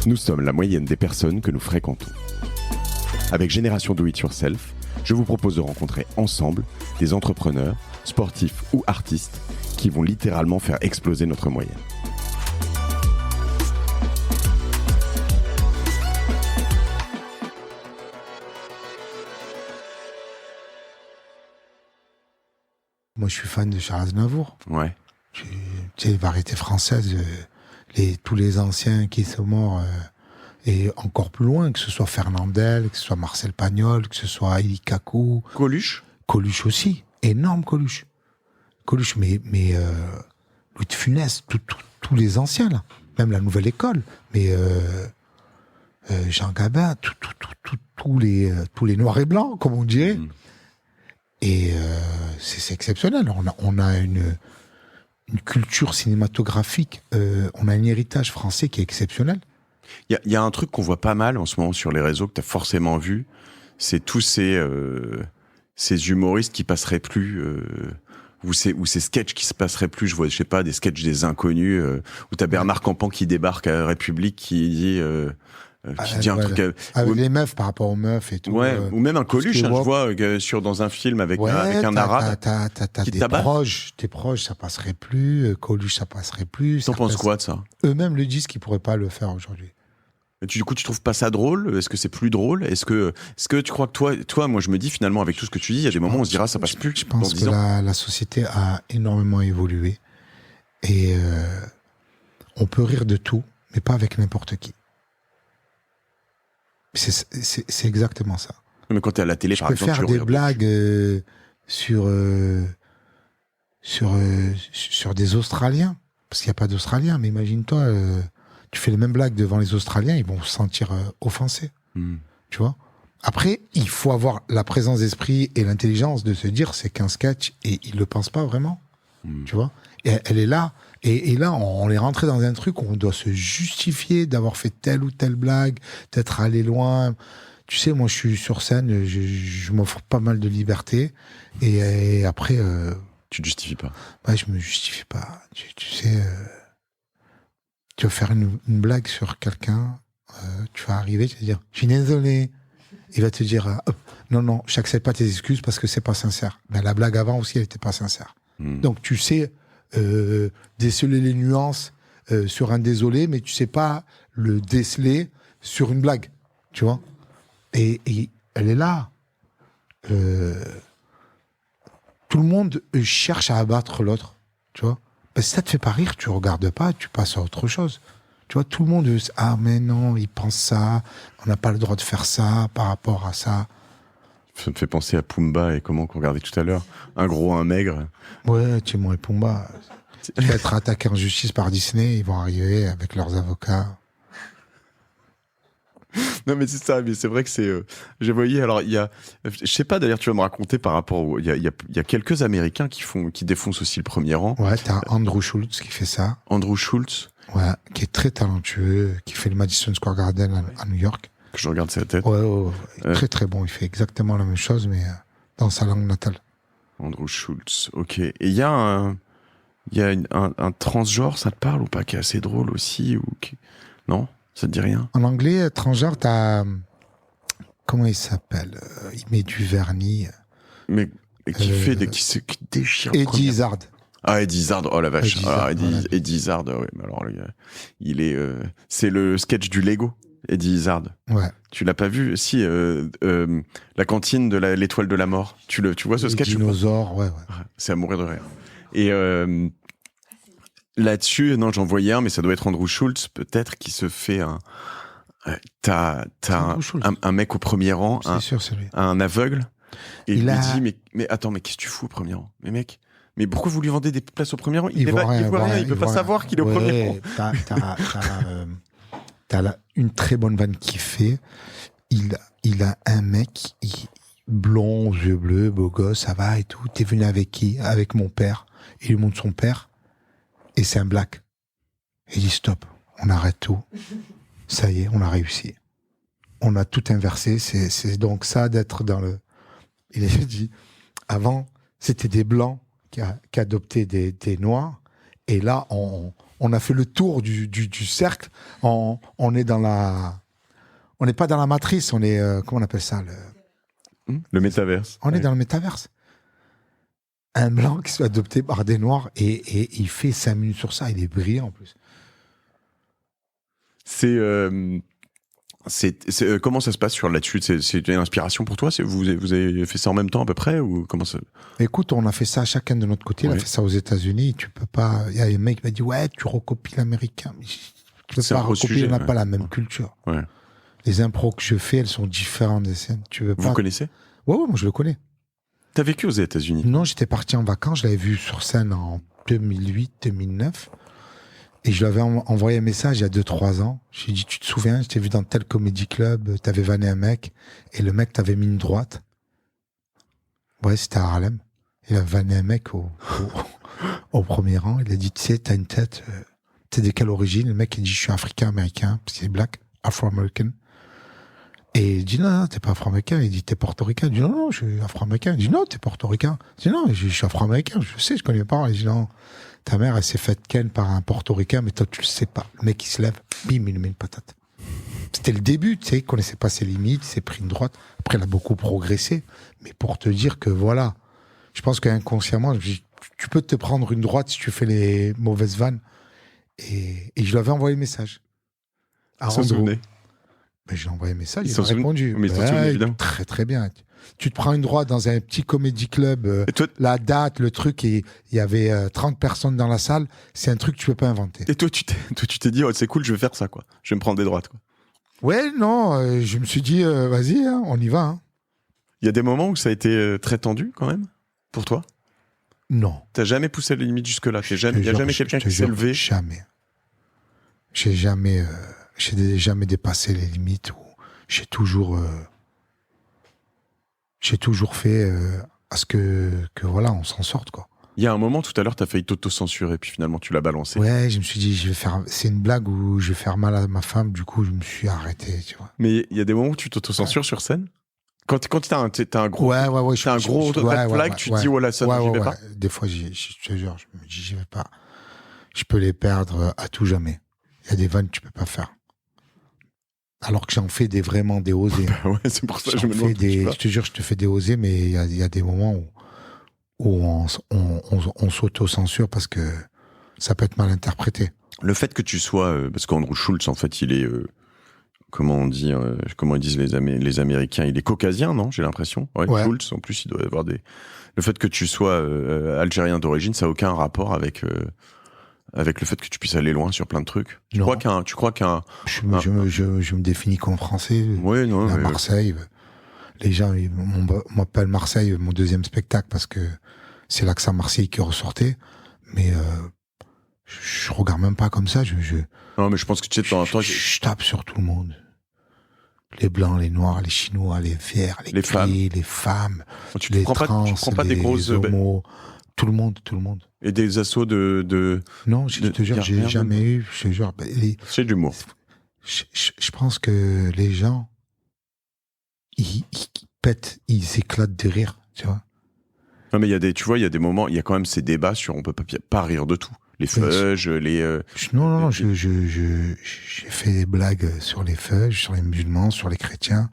Nous sommes la moyenne des personnes que nous fréquentons. Avec Génération Do It Yourself, je vous propose de rencontrer ensemble des entrepreneurs, sportifs ou artistes qui vont littéralement faire exploser notre moyenne. Moi, je suis fan de Charles Aznavour. Ouais. Tu sais, les variétés françaises, tous les anciens qui sont morts, et encore plus loin, que ce soit Fernandel, que ce soit Marcel Pagnol, que ce soit Eli Kakou. Coluche. Coluche aussi. Énorme Coluche. Coluche, mais Louis de Funès, tous les anciens, là. Même la nouvelle école. Mais Jean Gabin, tous les noirs et blancs, comme on dirait. Et c'est exceptionnel. On a une culture cinématographique, on a un héritage français qui est exceptionnel. Il y a un truc qu'on voit pas mal en ce moment sur les réseaux que tu as forcément vu, c'est tous ces humoristes qui passeraient plus, ou ces sketchs qui se passeraient plus. Je sais pas, des sketchs des inconnus, où tu as Bernard Campan qui débarque à République qui dit un truc avec les meufs par rapport aux meufs et tout. Ouais, ou même un Coluche, je vois dans un film avec un arabe t'as qui des tabasse. Tes proches, ça passerait plus. Coluche, ça passerait plus. T'en penses quoi de ça? Eux-mêmes le disent qu'ils pourraient pas le faire aujourd'hui. Du coup, tu trouves pas ça drôle? Est-ce que c'est plus drôle? Est-ce que tu crois que toi, moi, je me dis finalement avec tout ce que tu dis, il y a des moments où on se dira ça passe plus. Je pense que la société a énormément évolué et on peut rire de tout, mais pas avec n'importe qui. C'est exactement ça. Mais quand t'es à la télé, par exemple, tu peux faire des blagues sur des Australiens, parce qu'il n'y a pas d'Australiens, mais imagine-toi, tu fais les mêmes blagues devant les Australiens, ils vont se sentir offensés. Tu vois? Après, il faut avoir la présence d'esprit et l'intelligence de se dire c'est qu'un sketch et ils le pensent pas vraiment. Tu vois? Et elle est là. Et là, on est rentré dans un truc où on doit se justifier d'avoir fait telle ou telle blague, d'être allé loin. Tu sais, moi, je suis sur scène, je m'offre pas mal de liberté. Et après... tu te justifies pas. Ouais, je me justifie pas. Tu sais, tu vas faire une blague sur quelqu'un, tu vas arriver, tu vas dire « Je suis désolé ». Il va te dire « Non, j'accepte pas tes excuses parce que c'est pas sincère ». Ben, la blague avant aussi, elle était pas sincère. Donc, tu sais... déceler les nuances sur un désolé, mais tu sais pas le déceler sur une blague, tu vois. Et elle est là. Tout le monde cherche à abattre l'autre, tu vois. Ben, si ça te fait pas rire, tu regardes pas, tu passes à autre chose. Tu vois, tout le monde mais non, il pense ça, on n'a pas le droit de faire ça par rapport à ça. Ça me fait penser à Pumba et comment qu'on regardait tout à l'heure. Un gros, un maigre. Ouais, Timon et Pumba. Tu vas être attaqué en justice par Disney, ils vont arriver avec leurs avocats. Non, mais c'est ça, mais c'est vrai que c'est... j'ai voyé, alors, il y a... Je sais pas, d'ailleurs, tu vas me raconter par rapport... Il y a quelques Américains qui défoncent aussi le premier rang. Ouais, t'as Andrew Schultz qui fait ça. Andrew Schultz. Ouais, qui est très talentueux, qui fait le Madison Square Garden à New York. Que je regarde sa tête. Ouais. Très très bon, il fait exactement la même chose, mais dans sa langue natale. Andrew Schultz, ok. Et il y a un transgenre, ça te parle ou pas, qui est assez drôle aussi Non, ça te dit rien? En anglais, transgenre, t'as... Comment il s'appelle? Il met du vernis. Mais qui fait qui déchire. Eddie Izzard. Ah, Eddie Izzard, oh la vache. Eddie Izzard, ouais, mais alors, il est... c'est le sketch du Lego, Eddie Izzard. Ouais. Tu l'as pas vu? Si, la cantine de l'étoile de la mort. Tu vois ce sketch? Dinosaures, ouais. C'est à mourir de rire. Et là-dessus, non, j'en voyais un, mais ça doit être Andrew Schultz, peut-être, qui se fait t'as un mec au premier rang, un aveugle, et il lui dit, mais attends, mais qu'est-ce que tu fous au premier rang? Mais mec, mais pourquoi vous lui vendez des places au premier rang? Il voit rien, il peut pas savoir qu'il est au premier rang. T'as une très bonne vanne qui fait. Il a un mec, blond, yeux bleus, beau gosse, ça va et tout. T'es venu avec qui? Avec mon père. Il lui montre son père. Et c'est un black. Il dit stop, on arrête tout. Ça y est, on a réussi. On a tout inversé. C'est donc ça d'être dans le... Il a dit, avant, c'était des blancs qui adoptaient des noirs. Et là, on on a fait le tour du cercle. On est dans la... On n'est pas dans la matrice, on est... comment on appelle ça Le métaverse. On est dans le métaverse. Un blanc qui se fait adopter par des noirs et il fait 5 minutes sur ça, il est brillant en plus. Comment ça se passe sur là-dessus? C'est une inspiration pour toi? Vous avez fait ça en même temps à peu près ou comment ça... Écoute, on a fait ça chacun de notre côté. On a fait ça aux États-Unis. Tu peux pas. Il y a un mec qui m'a dit ouais, tu recopies l'américain. Tu peux pas recopier, on n'a pas la même culture. Ouais. Les impros que je fais, elles sont différentes des scènes. Tu veux pas... Vous connaissez? Ouais, moi je le connais. T'as vécu aux États-Unis? Non, j'étais parti en vacances. Je l'avais vu sur scène en 2008, 2009. Et je lui avais envoyé un message il y a 2-3 ans. J'ai dit, tu te souviens, je t'ai vu dans tel comédie club, t'avais vanné un mec, et le mec t'avait mis une droite. Ouais, c'était à Harlem. Il a vanné un mec au premier rang. Il a dit, tu sais, t'as une tête, t'es de quelle origine? Le mec, il dit, je suis africain-américain, parce qu'il est black, afro-américain. Et il dit, non, t'es pas afro-américain. Il dit, t'es portoricain. Il dit, non, je suis afro-américain. Il dit, non, t'es portoricain. Il dit, non, je suis afro-américain. Je sais, je connais mes parents. Il dit, non, ta mère, elle s'est faite ken par un portoricain, mais toi, tu le sais pas. Le mec, il se lève, bim, il lui met une patate. C'était le début, tu sais, il connaissait pas ses limites, il s'est pris une droite. Après, il a beaucoup progressé. Mais pour te dire que voilà, je pense qu'inconsciemment, tu peux te prendre une droite si tu fais les mauvaises vannes. Et je lui avais envoyé le message. Il s'en souvenait. Mais j'ai envoyé un message, il m'a répondu. Mais il s'en souvenait, évidemment. Très, très bien. Tu te prends une droite dans un petit comédie club, la date, le truc, et il y avait 30 personnes dans la salle, c'est un truc que tu peux pas inventer. Et toi, tu t'es dit, oh, c'est cool, je vais faire ça, quoi. Je vais me prendre des droites, quoi. Ouais, non, je me suis dit, vas-y, hein, on y va. Hein. Il y a des moments où ça a été très tendu, quand même, pour toi? Non. T'as jamais poussé la limite jusque-là? Il n'y a jamais quelqu'un qui s'est levé? Jamais. J'ai jamais dépassé les limites. J'ai toujours fait à ce que voilà, on s'en sorte, quoi. Il y a un moment, tout à l'heure, t'as failli t'auto-censurer, puis finalement, tu l'as balancé. Ouais, je me suis dit, c'est une blague où je vais faire mal à ma femme, du coup, je me suis arrêté, tu vois. Mais il y a des moments où tu t'auto-censures sur scène? Quand t'as un gros, t'as un gros red flag, tu te dis, voilà, ça, j'y vais pas. Des fois, je te jure, je me dis, j'y vais pas. Je peux les perdre à tout jamais. Il y a des vannes que tu peux pas faire. Alors que j'en fais vraiment des osés. Bah ouais, c'est pour ça que je me demande. Je te jure, je te fais des osés, mais il y a des moments où on s'auto-censure parce que ça peut être mal interprété. Le fait que tu sois, parce qu'Andrew Schulz, en fait, il est, comment ils disent les Américains, il est caucasien, non? J'ai l'impression. Ouais. Schulz, en plus, il doit avoir des. Le fait que tu sois algérien d'origine, ça n'a aucun rapport avec le fait que tu puisses aller loin sur plein de trucs. Tu crois qu'un. Je me définis comme français. Oui, non. À Marseille. Les gens m'appellent Marseille, mon deuxième spectacle, parce que c'est l'accent marseillais qui ressortait. Mais je regarde même pas comme ça. Non, mais je pense que tu sais, de temps en temps. Je tape sur tout le monde. Les blancs, les noirs, les chinois, les verts, les gays, les femmes, les trans, les homos. Tout le monde. Et des assauts de... Non, je te jure, j'ai jamais eu. Je te jure. C'est de l'humour. Je pense que les gens, ils pètent, ils éclatent de rire, tu vois. Non, mais il y a des moments, il y a quand même ces débats sur on peut pas rire de tout. Les feuges, Non, j'ai fait des blagues sur les feuges, sur les musulmans, sur les chrétiens.